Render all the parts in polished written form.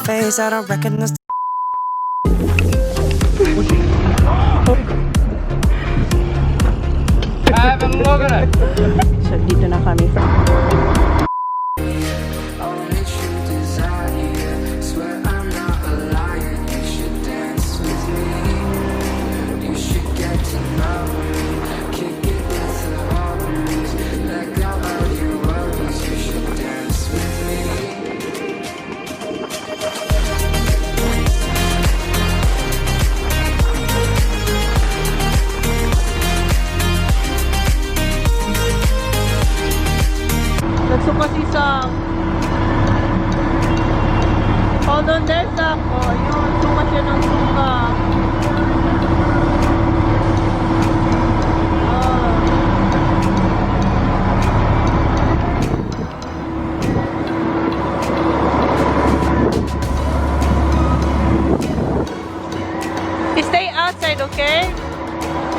face, I don't recognize. I haven't looked at it. So, dito na kami. Only true desire. Swear I'm not a liar. You should dance with me. You should get to know me. Kick it with the homies. Let go of your worries. You should dance with me. Nagsuka si Sam. Hold on there, Sam. Oh, yun. Suka siya ng suka. You stay outside, okay?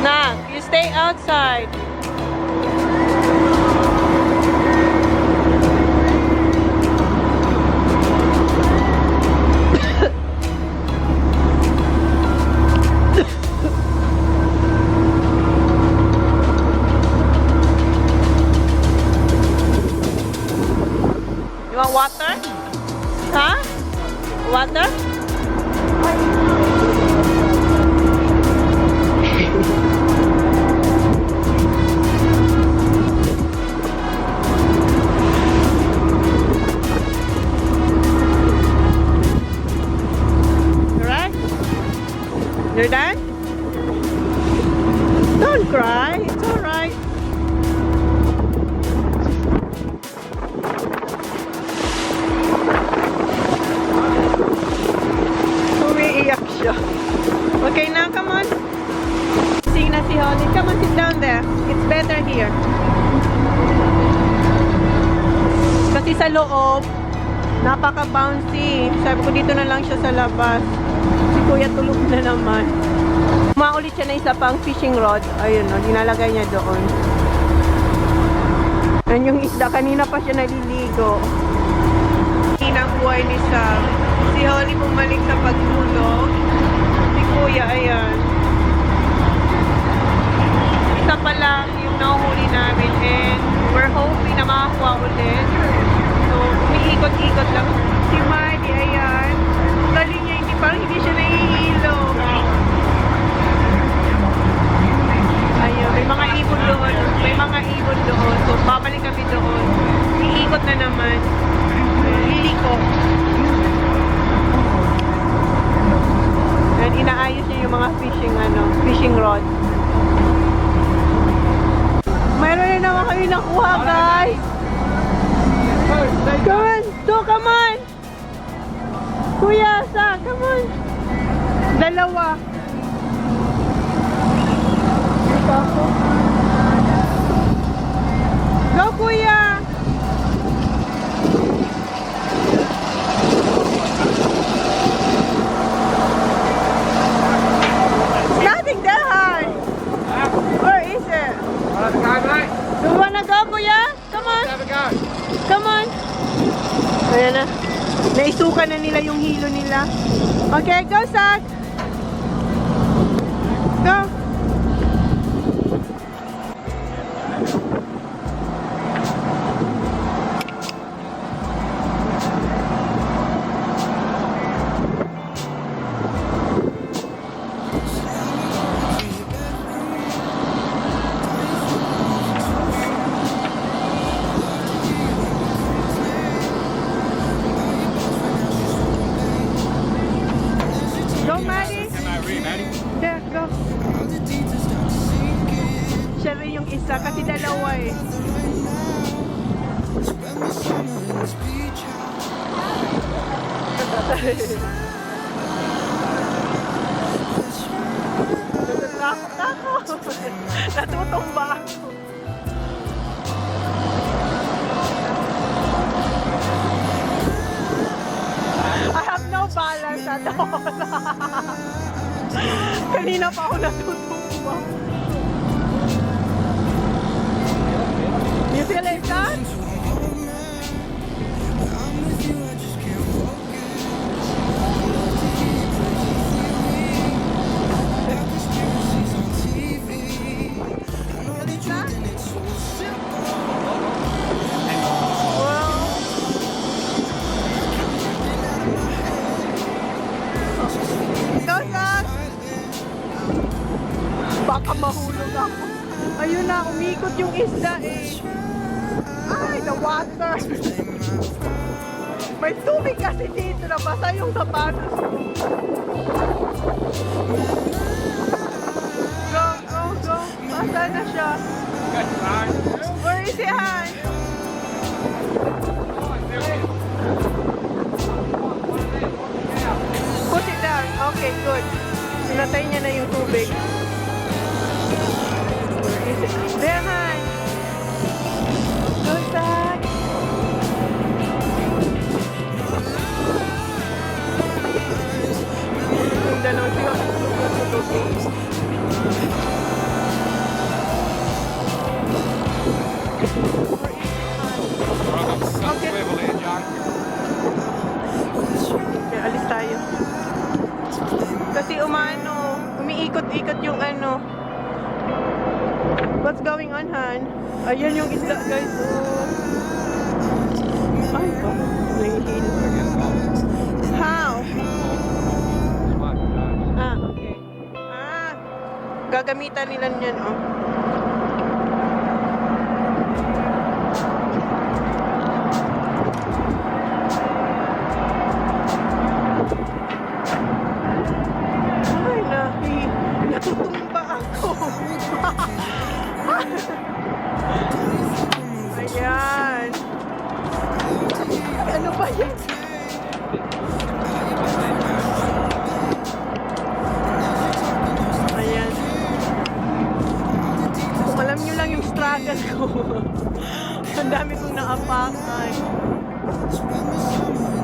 Nah, you stay outside. You want water? Huh? Water? Alright? You're done? Don't cry. It's alright. Umiiyak siya. Okay na, come on. Sing na si Holly. Come on, sit down there. It's better here. Kasi sa loob, napaka-bouncy. Sabi ko dito na lang siya sa labas. Si Kuya tulog na naman. Maulit siya na isa pang fishing rod. Ayun, no, dinalagay niya doon. Yan yung isda. Kanina pa siya naliligo. Hinang buhay ni Sam. Si Holly bumalik sa pagtulog. Si Kuya, ayan. Isa pa lang yung nahuhuli namin and we're hoping na makakuha ulit. So, umiikot-ikot lang. Si Mardy, ayan. Dali niya, hindi siya nahihilo. Ayun, may mga ibon doon. May mga ibon doon. So, babalik kami doon. Iikot na naman. Liliko. And inaayos niya yung mga fishing rod. Mayroon na naman kami nakuha, guys. Come on. So, come on. Kuya, Sa, come on. Dalawa. Go, Kuya. It's nothing that hard. Where is it? Do you wanna go, Kuya? Come on. Come on. Ayan na. Naisuka na nila yung hilo nila. Okay, go, Sak. Go. Go, Maddie. There, go. Siya rin yung isa kasi dalawa eh. Natatakot ako. Natutumba ako. I have no balance at all. Kanina pa ako natutumba. You feel it, son? Baka mahulog ako. Ayun na, umikot yung isda eh. Ay, the water. May tubig kasi dito na basa yung sapatos ko. Go, go, go. Basa na siya. Where is he, Han? Put it down. Okay, good. Sinatay niya na yung tubig. Where is it? There, Han. Good back. Yung dalawa siya. Okay. Okay, alis tayo. Kasi umiikot-ikot yung ano. What's going on, Han? Ayan yung isda, guys. Oh. Ay, nahihilo. How? Ah, okay. Ah, gagamitan nila niyan, oh. Natutumba ako. Ayan. Ano ba yan? Ayan. Kung alam nyo lang yung struggle ko. Ang dami kong naapakan.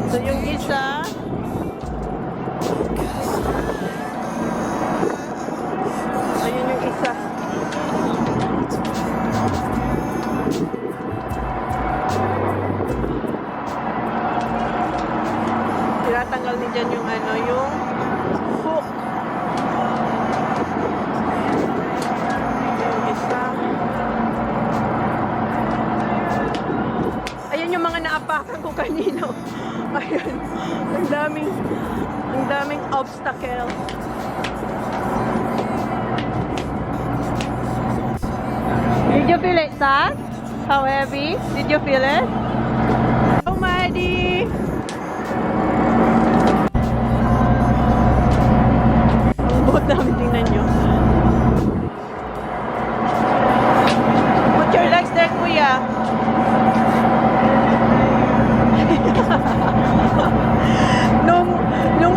So yung isa, ayun yung isa. Tinatanggal din dyan yung ano, yung hook. Yung isa. Ayun yung mga naapakan ko kanino. Ayun. Ang daming obstacle. Did you feel it, Sas? How heavy? Did you feel it? Oh, Madali! Ang buhot namin, tingnan nyo. Put your legs there, kuya. Nung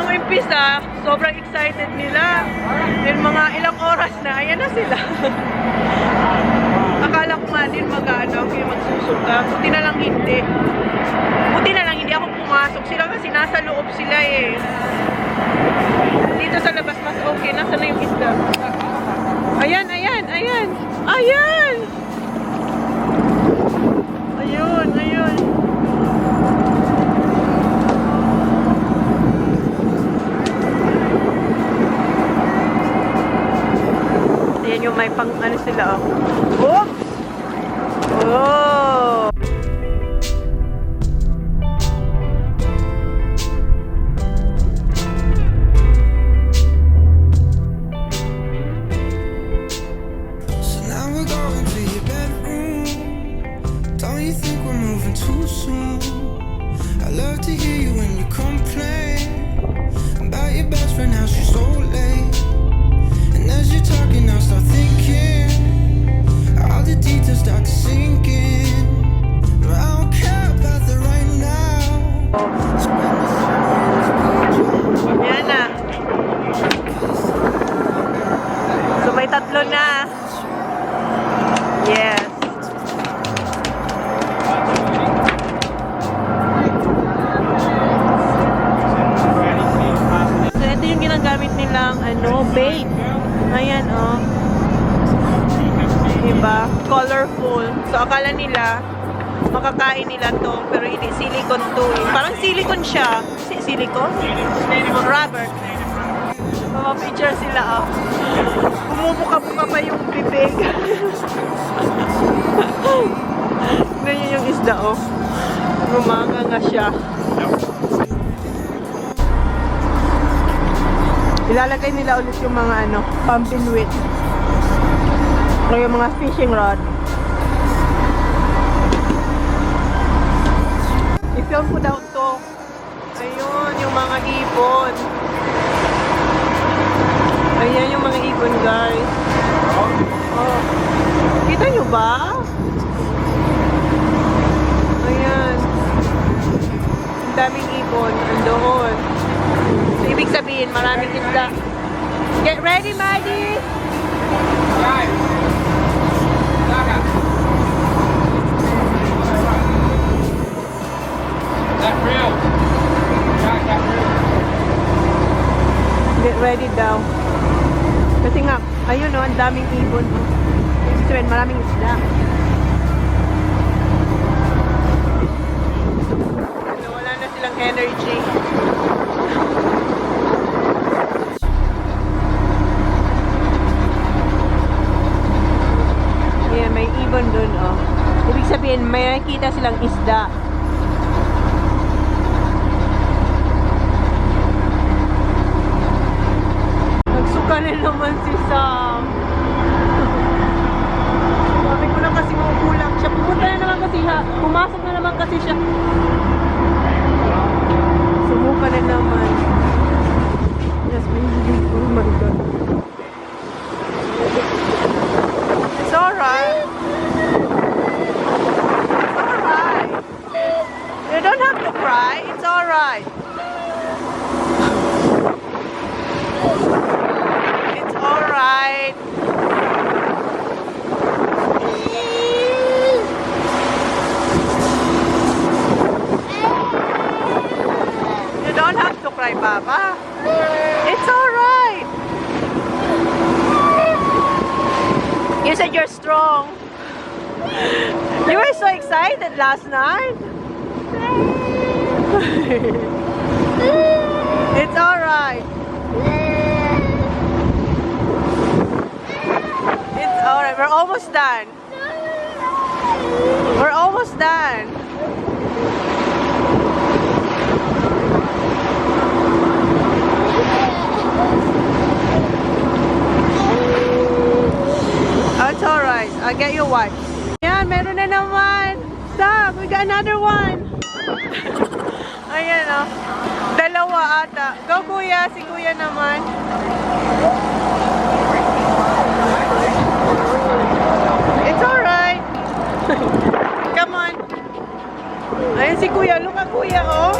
umpisa, sobrang excited nila. Then mga ilang oras na, ayan na sila. Akala ko nga din magsusuka. Buti na lang hindi. Buti na lang hindi ako pumasok sila kasi nasa loob sila eh. Dito sa labas mas okay. Nasaan na yung isda? Ayan, ayan, ayan. Ayan! Ayun, ayun. Ayan yung may pang ano sila, oh. Oops! Oh! So now we're going to your bedroom. Don't you think we're moving too soon? I love to hear you when you complain about your best friend, how she's so late. As you're talking, I'll start thinking. All the details start to sink in. But I don't care about the right now. Yan na. So may tatlo na. Yes. So ito yung ginagamit nilang ano, bait. Ayan, oh. Diba? Colorful. So, akala nila, makakain nila to, pero hindi, silicone to. Parang silicone siya. Silicone? Rubber. Mga picture sila, oh. Bumubuka-buka pa yung bibig. Ganyan yung isda, oh. Rumanga nga siya. Ilalagay nila ulit yung mga ano, pampinwit. O yung mga fishing rod. I-film ko daw to. Ayun, yung mga ibon. Ayan yung mga ibon, guys. Oh. Kita nyo ba? Ayan. Ang daming ibon. Andoon. So, ibig sabihin, maraming isda. Get ready, Madali! Guys! That real? Jack, that real? Get ready daw. Kasi nga, ayun o, ang daming ibon. Ibig sabihin, maraming isda. Wala na silang energy. Ayan, may ibon dun, oh. Ibig sabihin, may nakikita silang isda. Nagsuka na naman si Sam. Sabi ko na kasi magulang siya. Pumunta na naman kasi siya. Pumasok na naman kasi siya. Sumuka na naman. Yes, baby. Oh my God. It's alright. It's alright. You don't have to cry. It's alright. It's alright. You don't have to cry, Papa. It's alright. You said you're strong. You were so excited last night. It's alright. It's alright. We're almost done. We're almost done. Oh, it's alright. I'll get you one. Yan, meron na naman. Stop, we got another one. Ayan, oh. Dalawa ata. Go, kuya. Si kuya naman. It's alright. Come on. Ayan si kuya. Look at kuya, oh.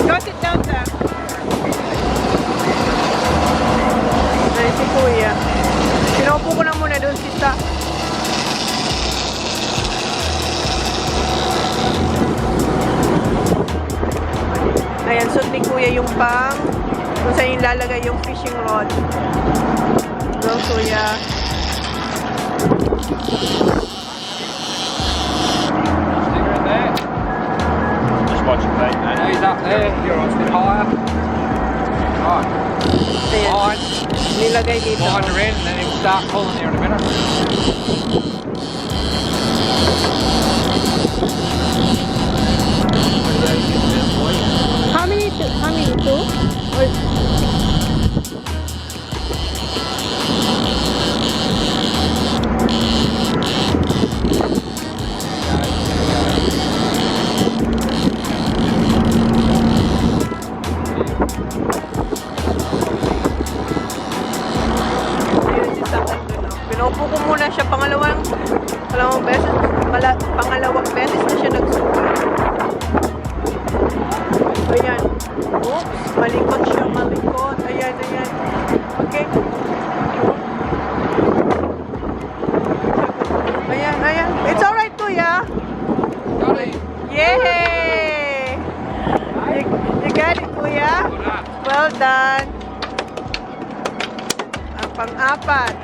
Go sit down, Sam. Ayan si kuya. Pinaupo ko na muna doon si Sa. Ayan, suot ni kuya yung pang kung saan yung lalagay yung fishing rod. Go, kuya. Sticker in there. Just watching mate. I know he's up there. You're on the higher. Right. Ayan. Nilagay dito. Behind the end, and then he'll start pulling here in a minute. How many? Two? Or pinaupo ko muna siya pangalawang beses na siya nagsuka. Ayan. Oops, malikot siya, malikot. Ayan, ayan. Okay. Ayan, ayan. It's alright, kuya. Yay! You got it, kuya? Well done. Ang pang-apat.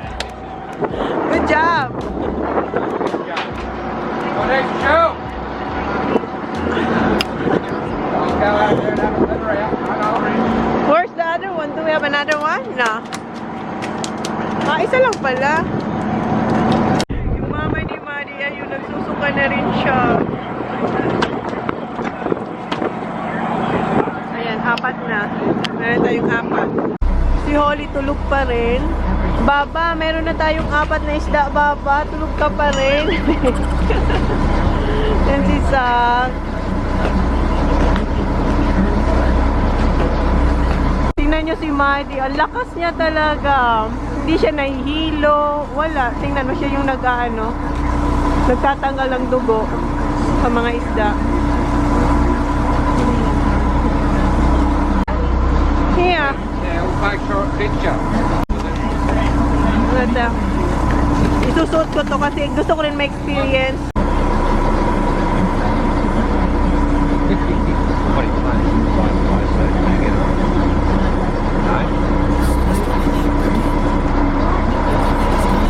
Good job. Next show. Go out there and have a look around. I know. Where's the other one? Do we have another one? No. Ah, isa lang pala. Yung mama ni Maria, yung nagsusuka na rin siya. Ayan, apat na. Meron tulog pa rin. Baba, meron na tayong 4 na isda, Baba. Tulog ka pa rin. Yan si Sak. Tingnan nyo si Madali. Ang lakas niya talaga. Hindi siya nahihilo. Wala. Tingnan mo siya yung nagtatanggal ng dugo sa mga isda. Here. Yeah, we'll make sure it fits you. Ganda. Isusuot ko to kasi gusto ko rin ma-experience.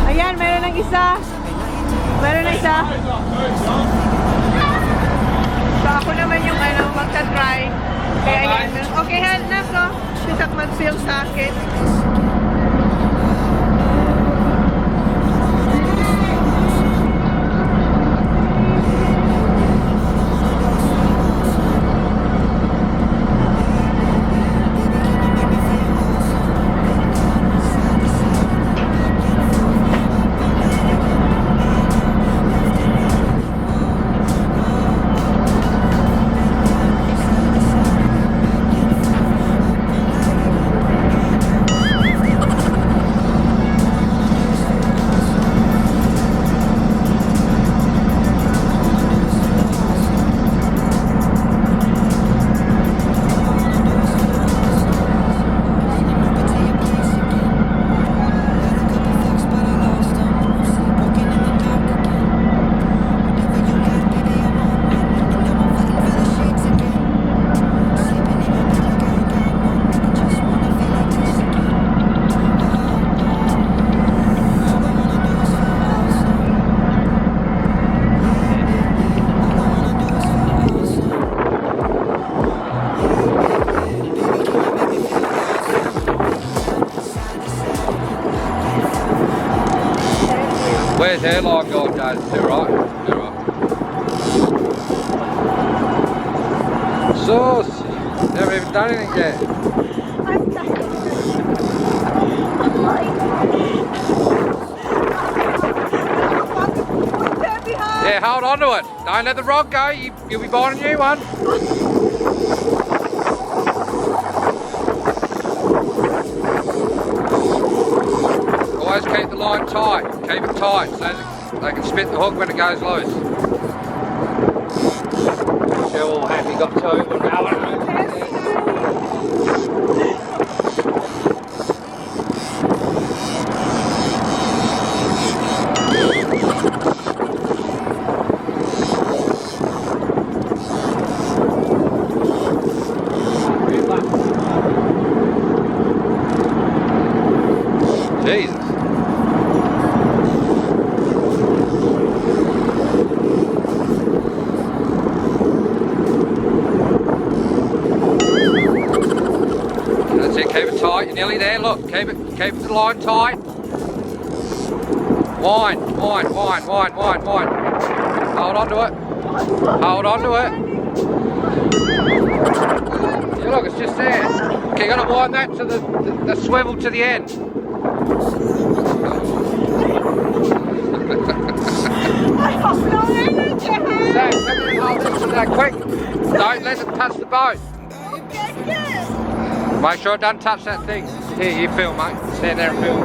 Ayan, meron ng isa. Meron na isa. So ako naman yung magta-try. Kaya ayan. Okay, hand na ko. Sisak mag-film sa akin. Where's hairline going, guys? They're right. They're right. Sauce! Never even done anything yet. Yeah, hold on to it. Don't let the rod go. You'll be buying a new one. Always keep the line tight. Keep it tight so they can spit the hook when it goes loose. They're all happy, got two. We're going. Jesus. That's it, keep it tight, you're nearly there, look, keep the line tight. Wind. Hold on to it. Hold on to it. Yeah, look, it's just there. Okay, you gotta wind that to the swivel to the end. Quick! Don't let it touch the boat. Make sure it doesn't touch that thing. Here, you film, mate. Stand there and film.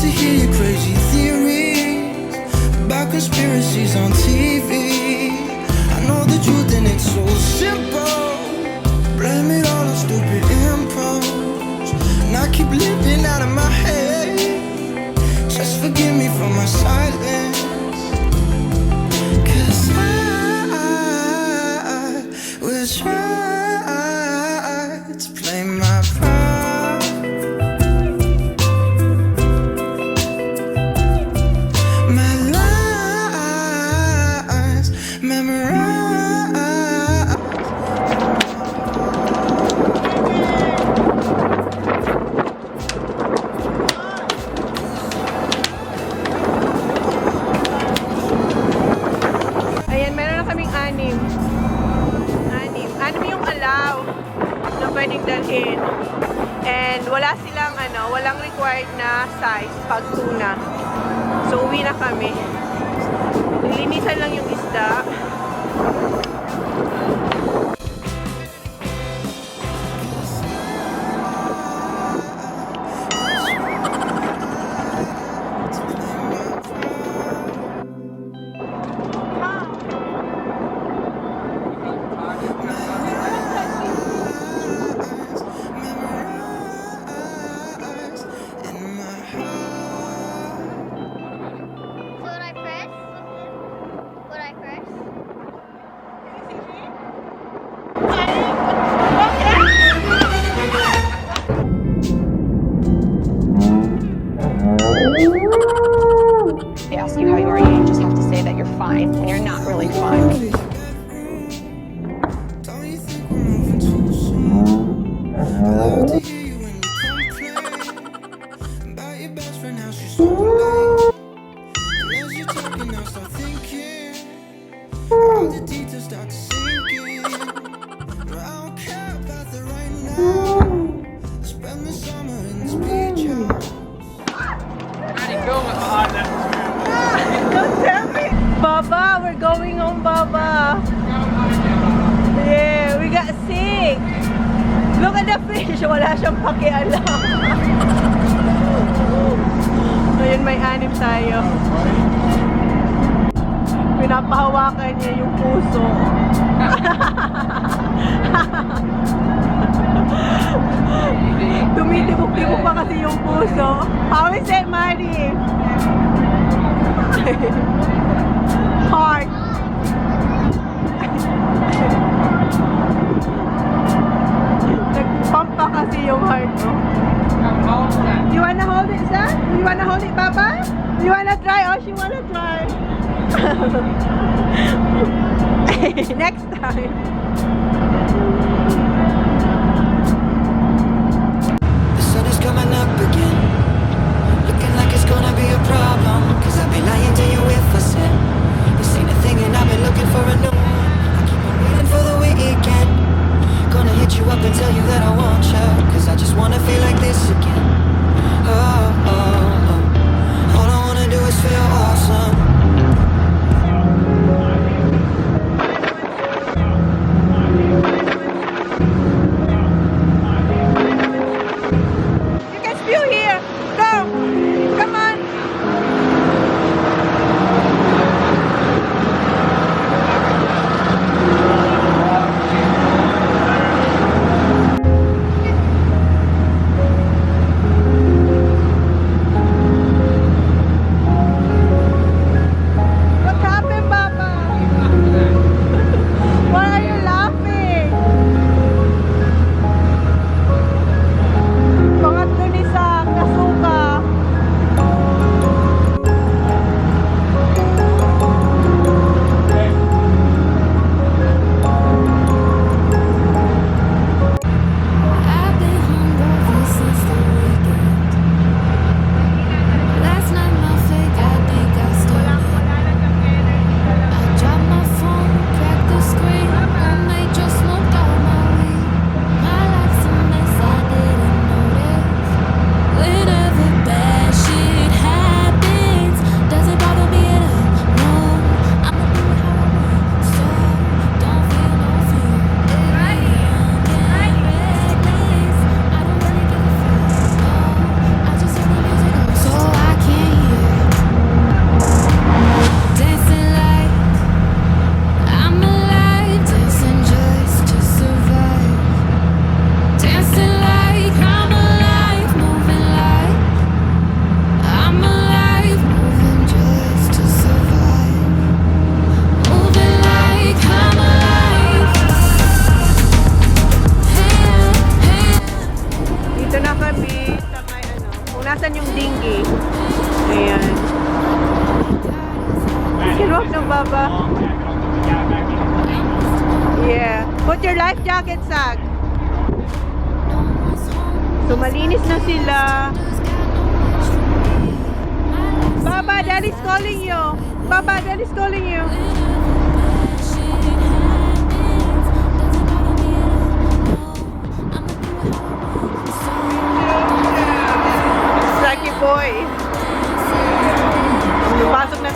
To hear your crazy theories about conspiracies on TV. I know the truth and it's so simple. Blame it all on stupid impulse, and I keep living out of my head. Just forgive me for my And wala silang walang required na size pag tuna. So uwi na kami. Nilinisan lang yung isda. They ask you how you are, you just have to say that you're fine when you're not really fine. Don't you think we're moving too soon? I love to hear you when you complain about your best friend, how she's so late. And as you're talking, I start thinking all the details start to sink in. No, I don't care about the right now. Spend the summer in this beach house. Don't tell me! Baba, we're going home, Baba. Yeah, we got sick. Look at the fish. Wala siyang pakialam. Ngayon may anim tayo. Pinapahawakan niya yung puso. Tumitibok-tibok pa kasi yung puso. How is it, Mari? Heart. Nag-pump pa kasi yung heart mo. You wanna hold it, son? You wanna hold it, Papa? You wanna try? Oh, she wanna try. Next time. The sun is coming up again, looking like it's gonna be a problem. Cause I've been lying to you if I said this ain't a thing and I've been looking for a new one. I keep on waiting for the weekend. Gonna hit you up and tell you that I want you, cause I just wanna feel like this again. Oh, oh, oh. All I wanna do is feel awesome. You can spew here. Go. Come on. What happened, Papa? Why are you laughing? Pangatlo ni sa kasuka. I've been hungover since the weekend. Last night my fake ID got stolen. I dropped my phone, cracked the screen, and they just smoked all my weed. My life's a mess, I didn't notice. Whenever bad shit happens, doesn't bother me at all. No, I'ma do it how I want, so don't feel no fear. So I can't hear dancing like I'm alive, dancing just to survive, dancing like I'm alive, moving like I'm alive, moving just to survive, moving like I'm alive. Hey, Dito na kami sa may kung nasan yung dinghy. Ayan. Kinuha ng Baba. Yeah. Put your life jacket, Sag. So, malinis na sila. Baba, Daddy's calling you. Baba, Daddy's calling you.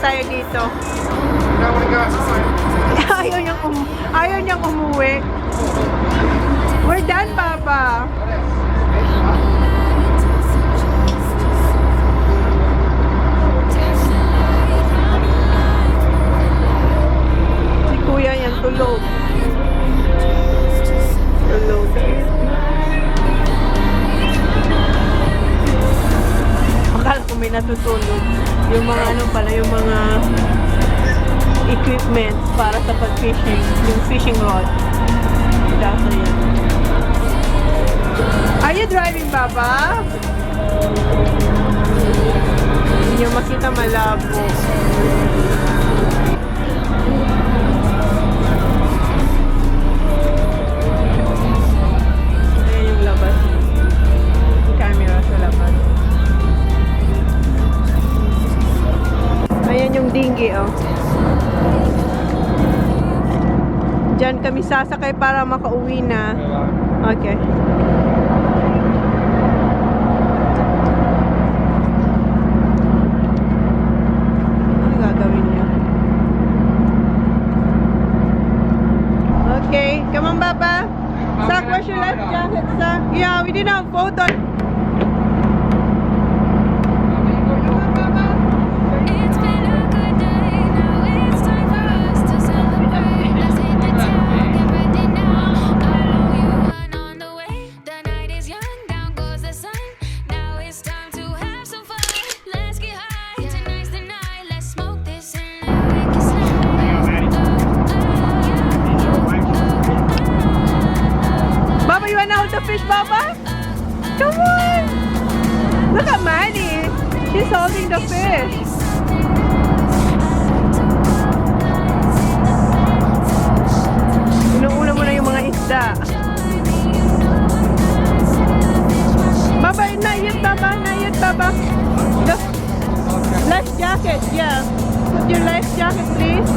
tayo dito. No one goes inside. Ayaw niyang umuwi. We're done, Papa. Si Kuya yan, tulog. Tulog. Akala ko may natutulog. Yung mga ano pala, yung mga equipment para sa pag-fishing. Yung fishing rod. Dasa yan. Are you driving, Papa? Hindi nyo makita, malabo. Ayan yung labas. Yung camera sa labas. Ayan yung dinghy, oh. Diyan kami sasakay para makauwi na. Okay. Ano gagawin niya? Okay. Come on, Baba. Zach, where's your life jacket, Zach? Yeah, we didn't have photo. It's been a good day, now it's time for us to celebrate. Let's hit the town, get ready now. I know you weren't on the way. The night is young, down goes the sun. Now it's time to have some fun. Let's get high, tonight's the night. Let's smoke this and let it slide. Baba, you wanna hold the fish, Baba? Come on! Look at Maddie. She's holding the fish. Inuuna mo na yung mga isda. Baba, not yet, Baba. Not yet, Baba. The life jacket, yeah. Put your life jacket, please.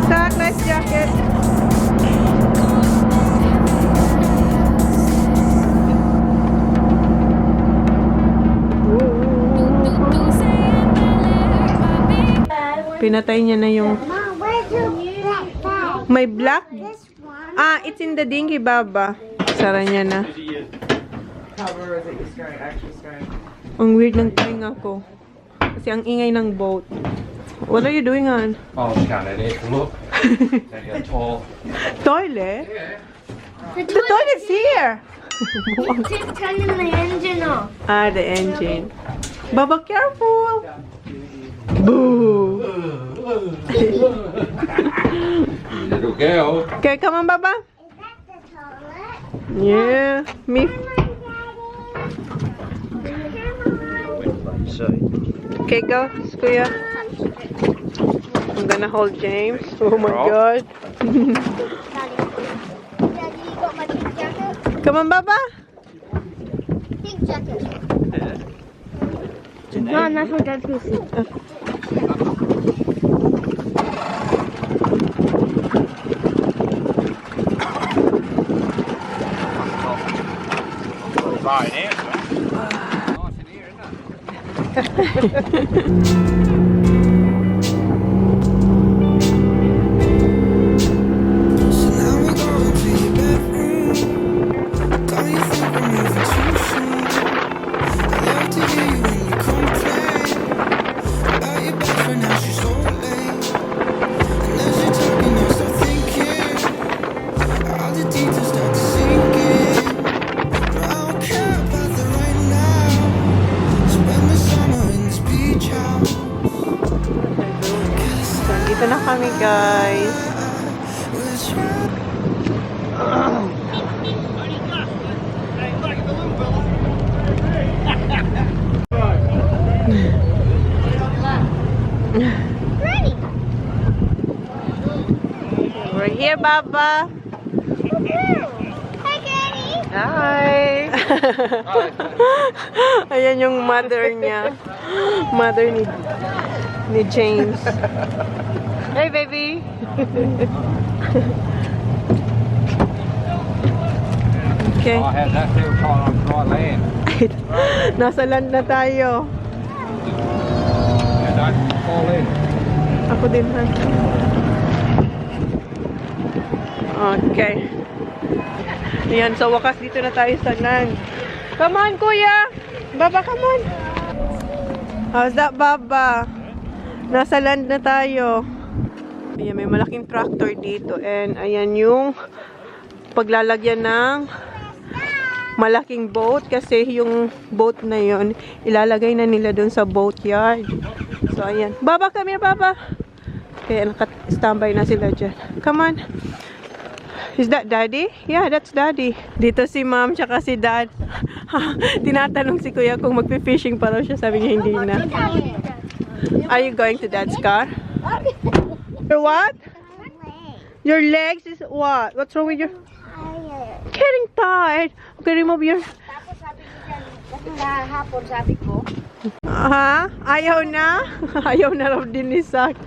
Zach, life jacket. Pinatay niya na yung... Mom, where's your black bag? May black? This one. Ah, it's in the dinghy, Baba. Sara niya na. Cover is it just going, actually going. Ang weird ng tuwing ako. Kasi ang ingay ng boat. What are you doing on? Oh, I'm scanning it. Look. Take a tall. Toilet? Yeah. The toilet's here! Just turning the engine off. Ah, the engine. Baba, careful! Boo! Little girl. Okay, come on, Baba. Is that the toilet? Yeah. Me. Okay, go, Kuya. I'm gonna hold James. Oh my God. Daddy, you got my pink jacket? Come on, Baba. Pink jacket. No, that's what Dad's going to see. Right here. Nice in here, isn't it? So now we're going to your bedroom. Don't you think we're moving too soon? I love to hear you when you complain about your best friend, how she's so late. And as you're talking, I start thinking all the details start to sink in. But I don't care about the right now. Spend the summer in this beach house. Dito na kami, guys. We're trying. We're here, Baba. Hi, Daddy. Hi! Ayan yung mother niya. Mother ni James. Hey, baby! Okay. I had that little child on dry land. Nasa land na tayo. Yeah, don't fall in. Ako din, ha? Okay. Ayan, sa wakas dito na tayo sa land. Come on, kuya! Baba, come on! How's that, Baba? Nasa land na tayo. Ayan, may malaking tractor dito. And ayan yung paglalagyan ng malaking boat. Kasi yung boat na yon ilalagay na nila dun sa boat yard. So, ayan. Baba, come here, Baba! Kaya naka-standby na sila dyan. Come on! Is that Daddy? Yeah, that's Daddy. Dito si Mom tsaka si Dad. Tinatanong si Kuya kung magpi-fishing pa raw siya. Sabi niya hindi na. Are you going to Dad's car? Your what? Your legs is what? What's wrong with your... Getting tired. Okay, remove your... Tapos sabi ko dyan, kasi hapon sabi ko, Ayaw na? Ayaw na raw din ni Sak.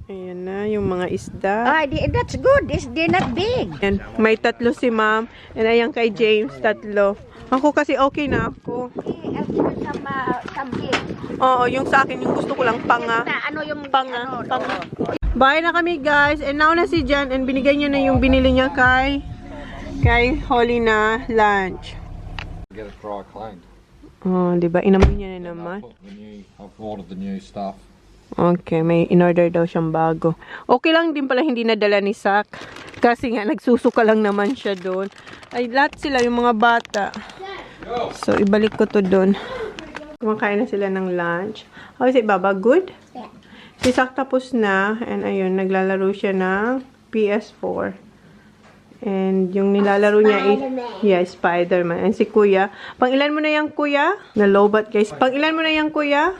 Ayan na, yung mga isda. that's good. They're not big. Ayan, may tatlo si Ma'am. And ayan kay James, tatlo. Ako kasi okay na ako. I'll give you some big. Oo, yung sa akin, yung gusto ko lang panga. Ano yung Panga. Bye na kami, guys. And now na si Jan. And binigay niya na yung binili niya kay Holly na lunch. Get it dry cleaned. Oh, diba? Inamoy niya na naman. I've ordered the new stuff. Okay, may in-order daw siyang bago. Okay lang din pala hindi nadala ni Sak. Kasi nga, nagsusuka lang naman siya doon. Ay, lahat sila, yung mga bata. So, ibalik ko to doon. Kumakain na sila ng lunch. How is it, Baba? Good? Yeah. Si Sak tapos na. And ayun, naglalaro siya ng PS4. And yung nilalaro niya ay... Yeah, Spider-Man. And si Kuya. Pang-ilan mo na yan, Kuya? Nalobat, guys. Pang-ilan mo na yan, Kuya?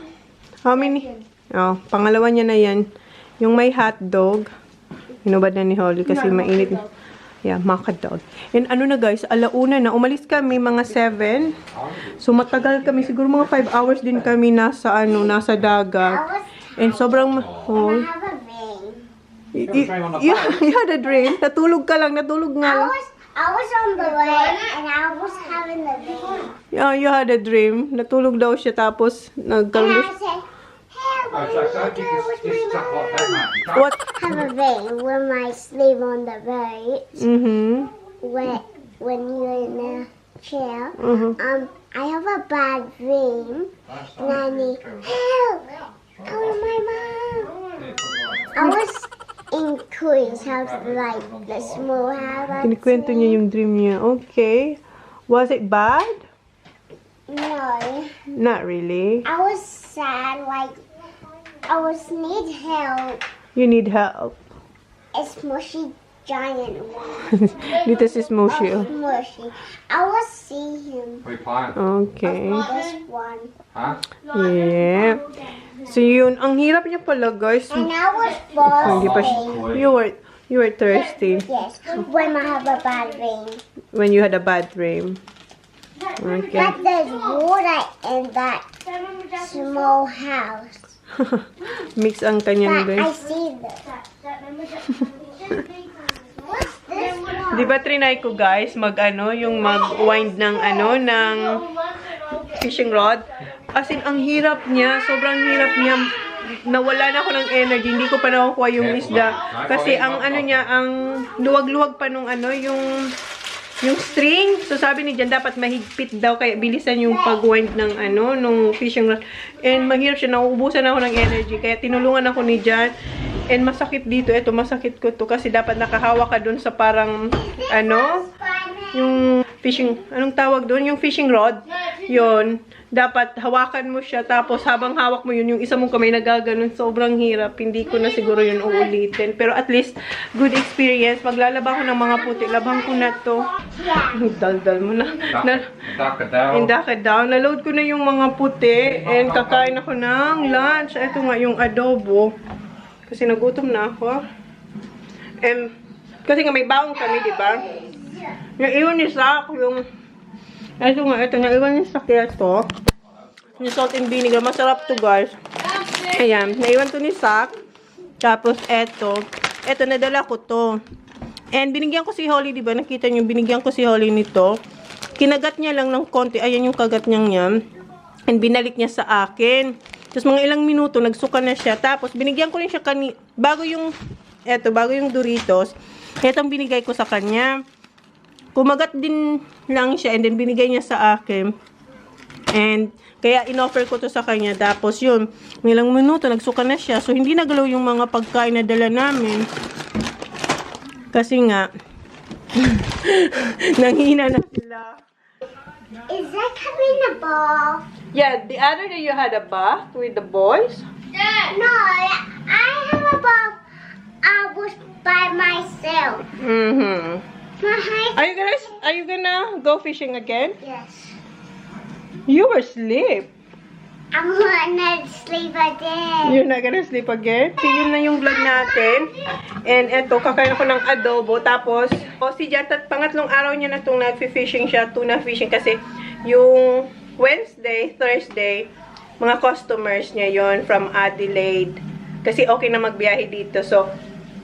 How many? Oh, pangalawa niya na yan. Yung may hotdog. Hinubad na ni Holly kasi mainit. Yeah, makadog. And ano na guys, alauna na. Umalis kami mga 7. So matagal kami. Siguro mga 5 hours din kami nasa dagat. And sobrang... Oh, I have a vein. you had a dream. Natulog ka lang. Natulog nga lang. I was on the way and I was having a vein. Yeah, you had a dream. Natulog daw siya tapos nagkaroon And daw I said, hey, what So, are you doing with my mom? What? Have a vein when I sleep on the bed. When you're in a chair. I have a bad dream and I need help. Call my mom. I was in Queen's house, like the small house. Kinikwento niya yung dream niya. Okay. Was it bad? No, Not really. I was sad. Like I was need help. You need help. A smushy giant one. Dito si Smoshy. Oh. Smushy. I was see him. We playing? Okay. This one. Huh? Yeah. So yun, ang hirap niya pala guys. And I was Hindi pa falling. you were thirsty Yes, when I have a bad dream. when you had a bad dream. Okay. But there's water in that small house. Mix ang kanyang But I guys. see this. What's this one? Di ba trinay ko guys yung mag-wind ng ng fishing rod? As in, ang hirap niya, sobrang hirap niya. Nawala na ako ng energy, hindi ko pa nakukuha yung isda. Kasi ang niya, ang luwag-luwag pa nung yung string. So sabi ni Jan, dapat mahigpit daw, kaya bilisan yung pag-wind ng nung fishing rod. And mahirap siya, nauubusan ako ng energy. Kaya tinulungan ako ni Jan. And masakit dito, ito masakit ko to kasi dapat nakahawa ka dun sa parang yung fishing, anong tawag doon? Yung fishing rod. Yun. Dapat hawakan mo siya, tapos habang hawak mo yun, yung isa mong kamay nagaganon, sobrang hirap. Hindi ko na siguro yun uulitin. Pero at least, good experience. Maglalaba ko ng mga puti. Labang ko na to. Daldal mo na. Indaka daw. Naload ko na yung mga puti. And kakain ako ng lunch. Ito nga yung adobo. Kasi nagutom na ako. And, kasi nga may baong kami, di ba? Naiwan ni Sak yung... Ito nga, ito. Naiwan ni Sak ito. Yung salt and vinegar. Masarap to guys. Ayan. Naiwan to ni Sak. Tapos eto. Eto, nadala ko to. And binigyan ko si Holly, di ba? Nakita nyo, binigyan ko si Holly nito. Kinagat niya lang ng konti. Ayan yung kagat niyang yan. And binalik niya sa akin. Tapos mga ilang minuto, nagsuka na siya. Tapos binigyan ko rin siya bago yung Doritos. Etong binigay ko sa kanya. Kumagat din lang siya and then binigay niya sa akin. And kaya inoffer ko to sa kanya. Tapos yun, may ilang minuto, nagsuka na siya. So hindi nagalaw yung mga pagkain na dala namin. Kasi nga, nanghina na sila. Is that coming a ball? Yeah, the other day you had a bath with the boys. No, I have a ball. I was by myself. Are you gonna go fishing again? Yes. You were asleep. I'm gonna sleep again. You're not gonna sleep again? So, yun na yung vlog natin. And eto, kakain ako ng adobo. Tapos, si Jat, pangatlong araw niya na itong nag-fishing siya, tuna fishing. Kasi, yung Wednesday, Thursday, mga customers niya yon from Adelaide. Kasi okay na magbiyahe dito. So,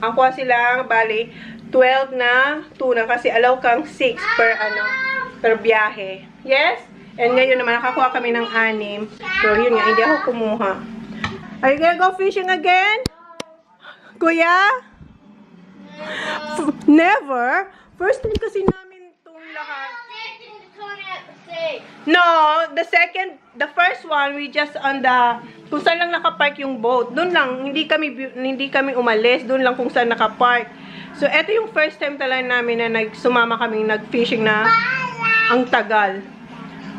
ang kuha sila, bali, 12 na tuna. Kasi alaw kang 6 per biyahe. Yes? And ngayon naman, nakakuha kami ng 6. Pero yun nga, hindi ako kumuha. Are you gonna go fishing again? Kuya? Never? First time kasi namin itong lahat. No, the first one, we just on the, kung saan lang nakapark yung boat. Doon lang, hindi kami umalis. Doon lang kung saan nakapark. So, eto yung first time talaga namin na sumama kaming nag-fishing na ang tagal.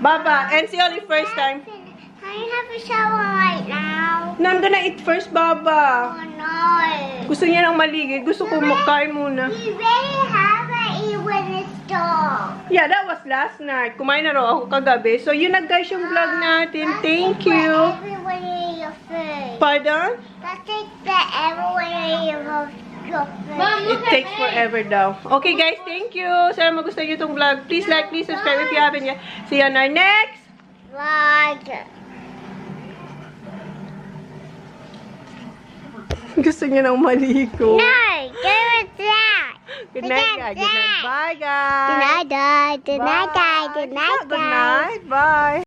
Baba, and si Oli first time. Can I have a shower right now? No, I'm gonna eat first, Baba. Oh no. Gusto niya ng maligid. Gusto ko makain muna. We really haven't eaten when it's dark. Yeah, that was last night. Kumain na raw ako kagabi. So, yun na guys yung vlog natin. Thank you. Everyone eat your food. Pardon? That takes that everyone eat your food. It takes forever daw. Okay guys, thank you. Sana magustuhan nyo itong vlog. Please like, please subscribe if you haven't yet. See you on our next Vlog. Gusto niya nang maligo. No, good night. Good night guys. Good night. Bye guys. Good night, guys. Good night, guys. Good night, Good guys. night. Bye.